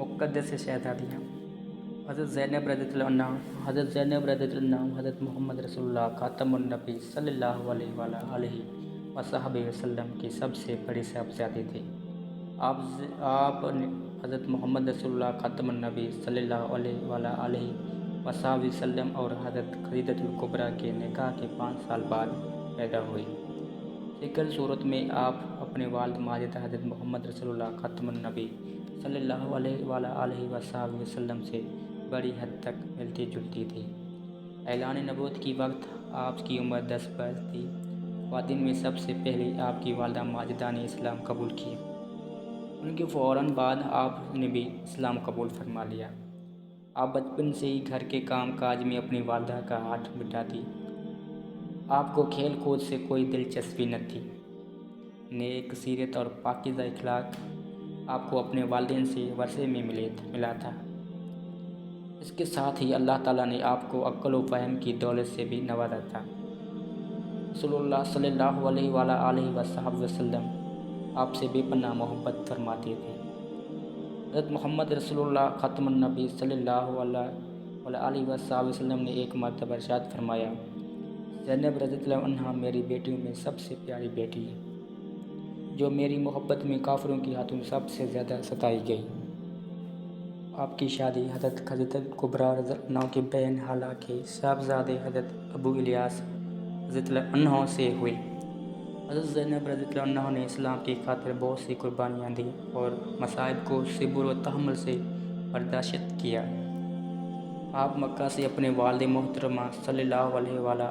मुक़द्दस शहज़ादियाँ हज़रत ज़ैनब रज़ियल्लाहु अन्हा, हज़रत मोहम्मद रसूलुल्लाह ख़ातमुन नबी सल्लल्लाहु अलैहि वसल्लम की सबसे बड़ी साहबज़ादी थे। आप हज़रत मोहम्मद रसूलुल्लाह ख़ातमुन नबी सल्लल्लाहु अलैहि वसल्लम और हज़रत खदीजतुल कुबरा के निकाह के 5 साल बाद पैदा हुए। सिकल सूरत में आप अपने वालिद माजिद हज़रत मोहम्मद रसूलुल्लाह ख़ातमुन नबी सल्लल्लाहु अलैहि वसल्लम से बड़ी हद तक मिलती जुलती थी। ऐलान नबूवत की वक्त आपकी उम्र 10 बरस थी। ख़वातीन में सबसे पहले आपकी वालिदा माजिदा ने इस्लाम कबूल किया। उनके फ़ौरन बाद आपने भी इस्लाम कबूल फरमा लिया। आप बचपन से ही घर के काम काज में अपनी वालिदा का हाथ बटाती। आपको खेल कूद से कोई दिलचस्पी न थी। नेक सीरत और पाकीज़ा इखलाक आपको अपने वालिदैन से वरसे में मिला था। इसके साथ ही अल्लाह ताला ने आपको अक्ल व फ़हम की दौलत से भी नवाजा था। रसूलुल्लाह सल्लल्लाहु अलैहि वसल्लम आपसे बेपनाह मोहब्बत फरमाते थे। हज़रत मोहम्मद रसूलुल्लाह ख़ातमुन नबी सल्लल्लाहु अलैहि वसल्लम ने एक मरतबा इरशाद फरमाया, ज़ैनब रज़ियल्लाहु अन्हा मेरी बेटियों में सबसे प्यारी बेटी है, जो मेरी मोहब्बत में काफिरों के हाथों सबसे ज़्यादा सताई गई। आपकी शादी हज़रत खदीजतुल कुबरा रज़ियल्लाहु अन्हा की बहन हाला के साहबजादे हज़रत अबू इलियास रज़ियल्लाहु अन्हु से हुई। हज़रत ज़ैनब रज़ियल्लाहु अन्हा ने इस्लाम की खातिर बहुत सी कुर्बानियाँ दी और मसाइब को सब्र व तहम्मुल से बर्दाश्त किया। आप मक्का से अपने वालिद मोहतरमा सल्लल्लाहु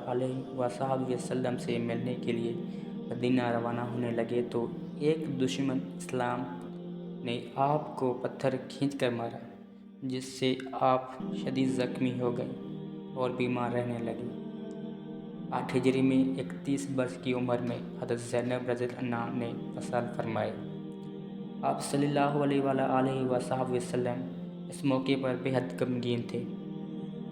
अलैहि वसल्लम से मिलने के लिए मदीना रवाना होने लगे तो एक दुश्मन इस्लाम ने आपको पत्थर खींचकर मारा, जिससे आप शदीद ज़ख्मी हो गए और बीमार रहने लगे। 8 हिजरी में 31 वर्ष की उम्र में हज़रत ज़ैनब रज़ियल्लाहु अन्हा ने वसाल फरमाए। आप सल्लल्लाहु अलैहि वसल्लम इस मौके पर बेहद गमगीन थे।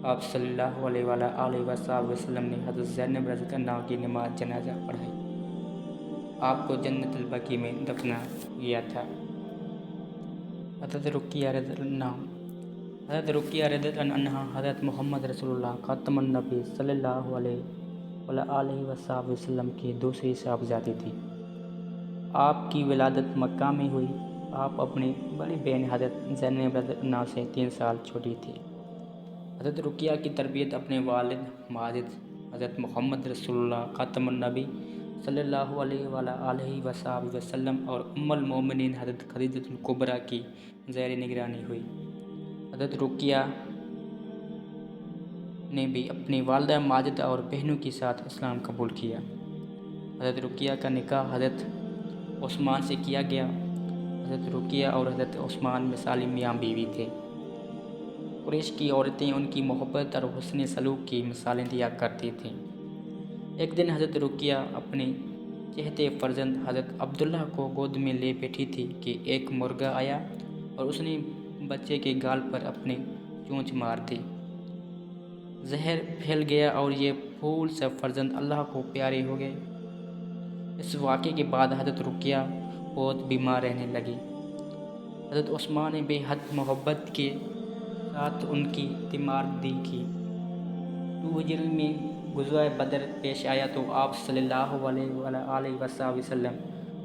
आप सल्लल्लाहु अलैहि वसल्लम ने हज़रत ज़ैनब रज़ियल्लाहु अन्हा की नमाज जनाजा पढ़ाई। आपको जन्नतुल बकी में दफना गया था। हज़रत रुक़िया रज़ियल्लाहु अन्हा हज़रत मोहम्मद रसूलुल्लाह ख़ातमुन नबी सल्लल्लाहु अलैहि वसल्लम की दूसरी साहबज़ादी थी। आपकी विलादत मक्का में हुई। आप अपनी बड़ी बहन हज़रत ज़ैनब रज़ियल्लाहु अन्हा से 3 साल छोटी थी। हज़रत रुक़िया की तरबियत अपने वालिद माजिद हज़रत मोहम्मद रसूलुल्लाह ख़ातमुन नबी सल्लल्लाहु अलैहि वसल्लम और उम्मुल मोमिनीन हज़रत खदीजतुल कुबरा की ज़ेर निगरानी हुई। हज़रत रुक़िया ने भी अपनी वालिदा माजिदा और बहनों के साथ इस्लाम कबूल किया। हज़रत रुक़िया का निकाह हज़रत उस्मान से किया गया। हज़रत रुक़िया और हज़रत उस्मान मिसाली मियाँ बीवी थे। कुरैश की औरतें उनकी मोहब्बत और हुस्न सलूक की मिसालें दिया करती थीं। एक दिन हज़रत रुक़िया अपने चहेते फ़र्जंद हज़रत अब्दुल्लाह को गोद में ले बैठी थी कि एक मुर्गा आया और उसने बच्चे के गाल पर अपनी चोंच मार दी। जहर फैल गया और ये फूल सब फ़र्जंद अल्लाह को प्यारे हो गए। इस वाक़े के बाद हज़रत रुक़िया बहुत बीमार रहने लगी। हज़रत उस्मान ने बेहद मोहब्बत के साथ उनकी तीमारदी की। 2 हिजरी में ग़ज़वा बदर पेश आया तो आप सल्लल्लाहु अलैहि वसल्लम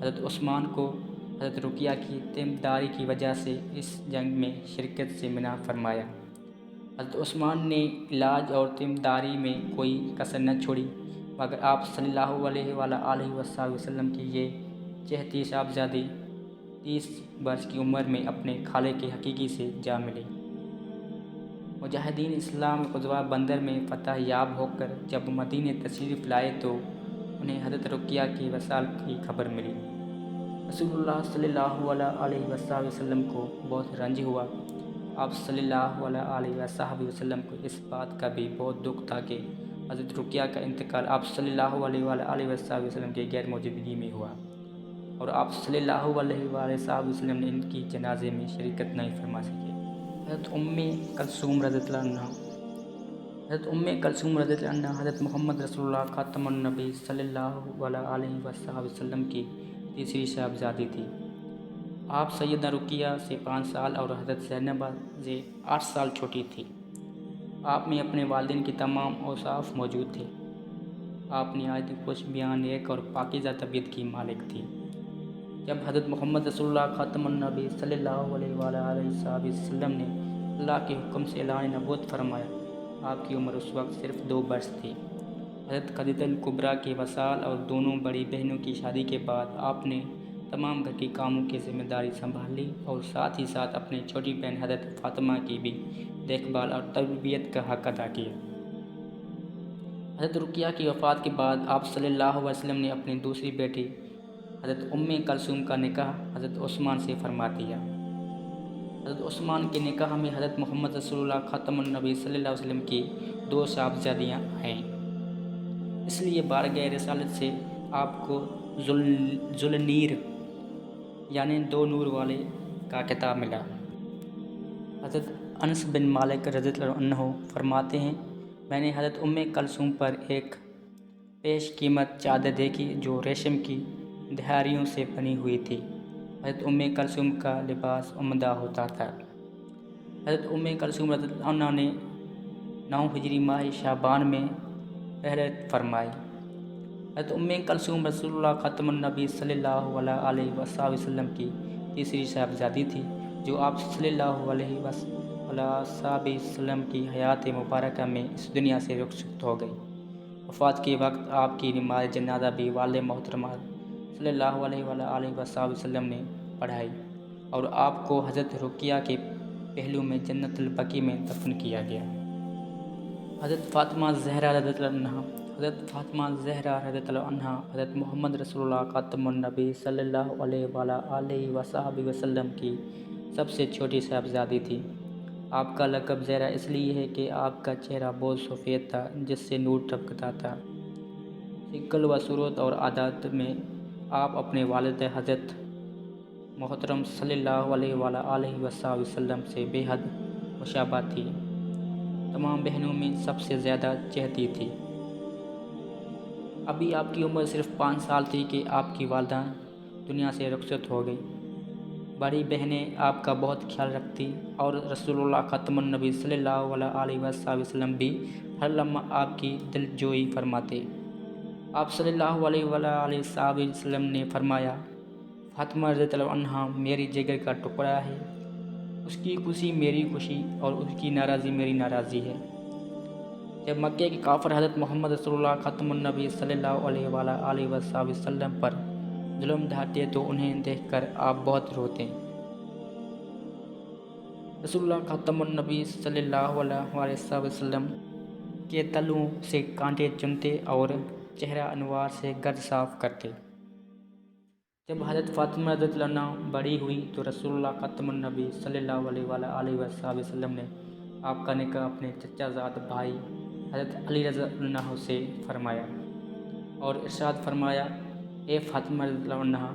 हज़रत उस्मान को हज़रत रुक़िया की तीमारदारी की वजह से इस जंग में शिरकत से मना फरमाया। हज़रत उस्मान ने इलाज और तीमारदारी में कोई कसर न छोड़ी, मगर आप सल्लल्लाहु अलैहि वसल्लम की ये चहेती साहबज़ादी 30 वर्ष की उम्र में अपने खाले के हकीकी से जा मिली। मुजाहिदीन इस्लाम ग़ज़वा बदर में फ़तह याब होकर जब मदीने तशरीफ़ लाए तो उन्हें हज़रत रुक़िया की वसाल की खबर मिली। रसूलुल्लाह सल्लल्लाहु अलैहि वसल्लम को बहुत रंज हुआ। आप सल्लल्लाहु अलैहि वसल्लम को इस बात का भी बहुत दुख था कि हज़रत रुक़िया का इंतकाल आप सल्लल्लाहु अलैहि वसल्लम के गैर मौजूदगी में हुआ और आप सल्लल्लाहु अलैहि वसल्लम ने इनकी जनाजे में शिरकत नहीं फरमा सके। हज़रत उम्मे कलसूम रज़ियल्लाहु अन्हा हज़रत मोहम्मद रसूलुल्लाह ख़ातमुन नबी सल्लल्लाहु अलैहि वसल्लम की तीसरी साहबज़ादी थी। آپ سیدہ رقیہ سے 5 سال اور حضرت زینب سے 8 سال چھوٹی تھی۔ آپ میں اپنے والدین کی تمام اوصاف موجود تھے۔ آپ نہایت خوش بیان نیک اور پاکیزہ طبیعت کی مالک تھی۔ جب حضرت محمد رسول اللہ خاتم النبی صلی اللہ علیہ وآلہ وسلم نے اللہ کے حکم سے اعلان نبوت فرمایا، آپ کی عمر اس وقت صرف 2 برس تھی۔ حضرت خدیجہ کبریٰ کے وصال اور دونوں بڑی بہنوں کی شادی کے بعد آپ نے تمام گھر کے کاموں کی ذمہ داری سنبھال لی اور ساتھ ہی ساتھ اپنی چھوٹی بہن حضرت فاطمہ کی بھی دیکھ بھال اور تربیت کا حق ادا کیا۔ حضرت رقیہ کی وفات کے بعد آپ صلی اللہ علیہ وسلم نے اپنی دوسری بیٹی حضرت کلثوم کا نکاح حضرت عثمان سے فرما دیا۔ حضرت عثمان کے نکاح میں حضرت محمد رسول اللہ خاتم النبی صلی اللہ علیہ وسلم کی 2 صاحبزادیاں ہیں، اس لیے بارگاہ رسالت سے آپ کو ذوالنیر یعنی 2 نور والے کا خطاب ملا۔ حضرت انس بن مالک رضی اللہ عنہ فرماتے ہیں، میں نے حضرت کلثوم پر ایک پیش قیمت چادر دیکھی جو ریشم کی دھاریوں سے بنی ہوئی تھی۔ حضرت کلثوم کا لباس عمدہ ہوتا تھا۔ حضرت کلثوم رضی اللہ عنہ نے 9 ہجری ماہ شعبان میں رحلت فرمائی۔ حضرت کلثوم رسول اللہ خاتم النبی صلی اللہ علیہ وسلم کی تیسری صاحبزادی تھی، جو آپ صلی اللہ علیہ وسلم کی حیات مبارکہ میں اس دنیا سے رخصت ہو گئی۔ وفات کے وقت آپ کی نماز جنازہ بھی والد محترمہ صلی اللہ علیہ وسلم نے پڑھائی اور آپ کو حضرت رقیہ کے پہلو میں جنت البقیع میں دفن کیا گیا۔ حضرت فاطمہ زہرا رضی اللہ عنہا حضرت محمد رسول اللہ خاتم النبی صلی اللہ علیہ وسلم کی سب سے چھوٹی صاحبزادی تھی۔ آپ کا لقب زہرا اس لیے ہے کہ آپ کا چہرہ بہت سفید تھا جس سے نور ٹپکتا تھا۔ شکل و صورت اور عادات میں آپ اپنے والد حضرت محترم صلی اللہ علیہ وسلم سے بے حد مشابہ تھی۔ تمام بہنوں میں سب سے زیادہ چہتی تھی۔ ابھی آپ کی عمر صرف 5 سال تھی کہ آپ کی والدہ دنیا سے رخصت ہو گئی۔ بڑی بہنیں آپ کا بہت خیال رکھتی اور رسول اللہ خاتم النبی صلی اللہ علیہ وسلم بھی ہر لمحہ آپ کی دل جوئی فرماتے۔ آپ صلی اللہ علیہ وسلم نے فرمایا، فاطمہ رضی اللہ عنہا میری جگر کا ٹکڑا ہے، اس کی خوشی میری خوشی اور اس کی ناراضی میری ناراضی ہے۔ جب مکے کے کافر حضرت محمد رسول اللہ خاتم النبی صلی اللہ علیہ وسلم پر ظلم ڈھاتے تو انہیں دیکھ کر آپ بہت روتے۔ رسول اللہ خاتم النبی صلی اللہ علیہ وسلم کے تلوؤں سے کانٹے چنتے اور چہرہ انوار سے گرد صاف کرتے۔ جب حضرت فاطمہ رضی اللہ عنہا بڑی ہوئی تو رسول اللہ خاتم النبی صلی اللہ علیہ وسلم نے آپ کا نکاح اپنے چچا زاد بھائی حضرت علی رضی اللہ عنہ سے فرمایا اور ارشاد فرمایا، اے فاطمہ رضی اللہ عنہا،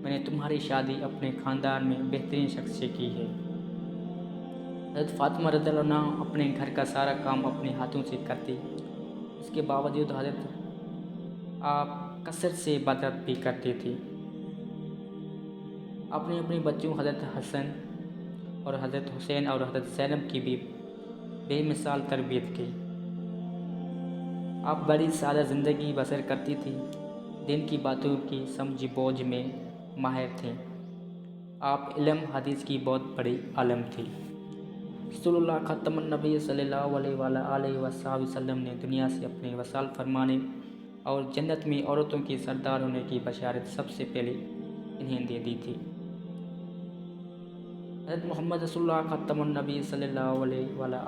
میں نے تمہاری شادی اپنے خاندان میں بہترین شخص سے کی ہے۔ حضرت فاطمہ رضی اللہ عنہا اپنے گھر کا سارا کام اپنے ہاتھوں سے کرتی، اس کے باوجود حضرت آپ کثرت سے عبادت بھی کرتی تھی۔ آپ نے اپنے بچوں حضرت حسن اور حضرت حسین اور حضرت زینب کی بھی بے مثال تربیت کی۔ آپ بڑی سادہ زندگی بسر کرتی تھی، دین کی باتوں کی سمجھ بوجھ میں ماہر تھیں۔ آپ علم حدیث کی بہت بڑی عالم تھی۔ رسول اللہ خاتم النبی صلی اللہ علیہ وسلم نے دنیا سے اپنے وصال فرمانے اور جنت میں عورتوں کی سردار ہونے کی بشارت سب سے پہلے انہیں دے دی تھی۔ حضرت محمد رسول اللہ خاتم النبی صلی اللہ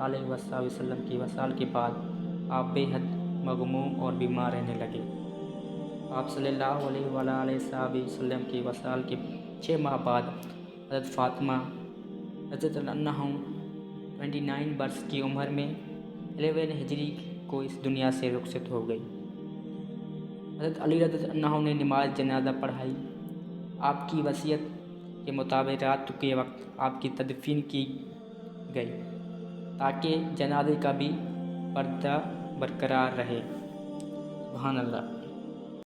علیہ وسلم کی وصال کے بعد آپ بے حد مغموم اور بیمار رہنے لگے۔ آپ صلی اللہ علیہ وسلم کی وصال کے 6 ماہ بعد حضرت فاطمہ رضی اللہ عنہا 29 برس کی عمر میں 11 ہجری کو اس دنیا سے رخصت ہو گئی۔ حضرت علی رضی اللہ عنہ نے نماز جنازہ پڑھائی۔ آپ کی وصیت کے مطابق رات کے وقت آپ کی تدفین کی گئی تاکہ جنازے کا بھی پردہ برقرار رہے۔ سبحان اللہ۔